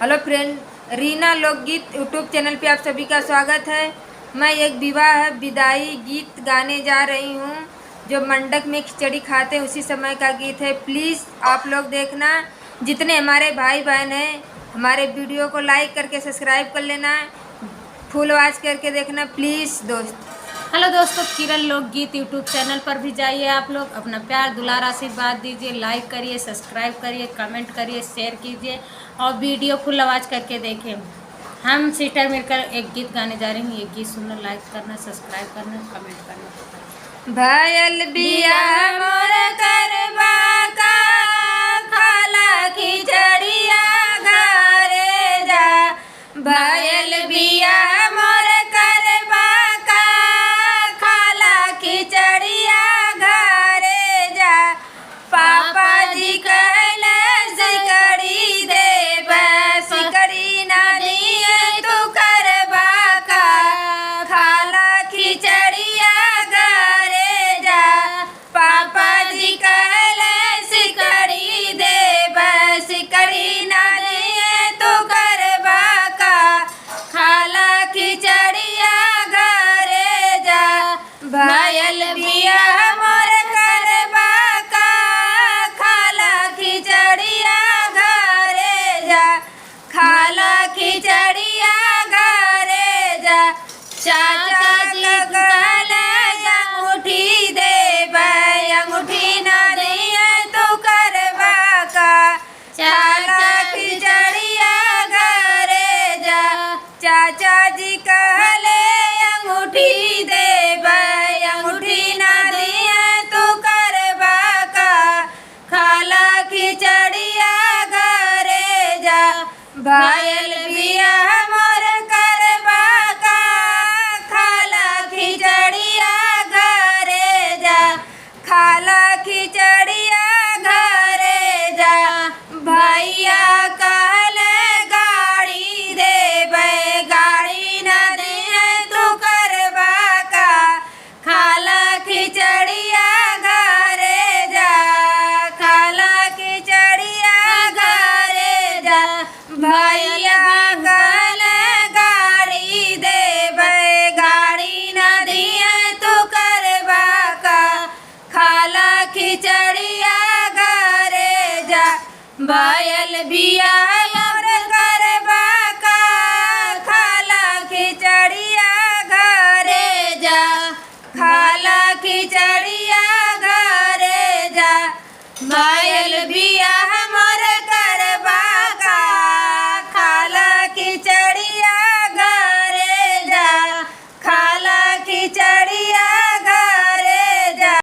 Hello friend, Reena लोकगीत YouTube channel पे आप सभी का स्वागत है। मैं एक विवाह विदाई गीत गाने जा रही हूँ जो मंडप में खिचड़ी खाते हैं उसी समय का गीत है। प्लीज़ आप लोग देखना। जितने हमारे भाई बहन हैं हमारे वीडियो को लाइक करके सब्सक्राइब कर लेना, फुल वॉच करके देखना प्लीज़ दोस्त। हेलो दोस्तों, किरण लोकगीत यूट्यूब चैनल पर भी जाइए। आप लोग अपना प्यार दुलार आशीर्वाद दीजिए, लाइक करिए, सब्सक्राइब करिए, कमेंट करिए, शेयर कीजिए और वीडियो फुल आवाज करके देखें। हम सिस्टर मिलकर एक गीत गाने जा रहे हैं। ये गीत सुनना, लाइक करना, सब्सक्राइब करना, कमेंट करना। भयल बिया मोर करबा का खाला खिचड़िया घरे जा। भयल बिया मोर करबा का खाला खिचड़िया घरे जा। पापा जी कहले सिकड़ी देब, सिकड़ी ना दिए तू करबा का खाला खिचड़िया घरे जा। पापा जी कहले सिकड़ी देब, सिकड़ी ना दिए तू करबा का खाला खिचड़िया घरे जा। भयल बिया मोर करबा का खाला खिचड़िया घरे जा। खाला खिचड़िया घरे जा। चाचा जी कहले अंगूठी देब, अंगूठी ना दिए तू करबा का खाला खिचड़िया घरे जा। चाचा जी कहले अंगूठी देब, अंगूठी ना दिए तू करबा का खाला खिचड़िया घरे जा। भयल बिया मोर करबा का खाला खिचड़िया घरे जा। खाला खिचड़िया घरे जा। भैया कहले गाड़ी देब, गाड़ी ना दिए तू करबा का खाला खिचड़िया घरे जा। खाला खिचड़िया घरे जा। भैया कहले गाड़ी देब, गाड़ी ना दिए तू करबा का खाला खिचड़िया घरे जा। भयल बिया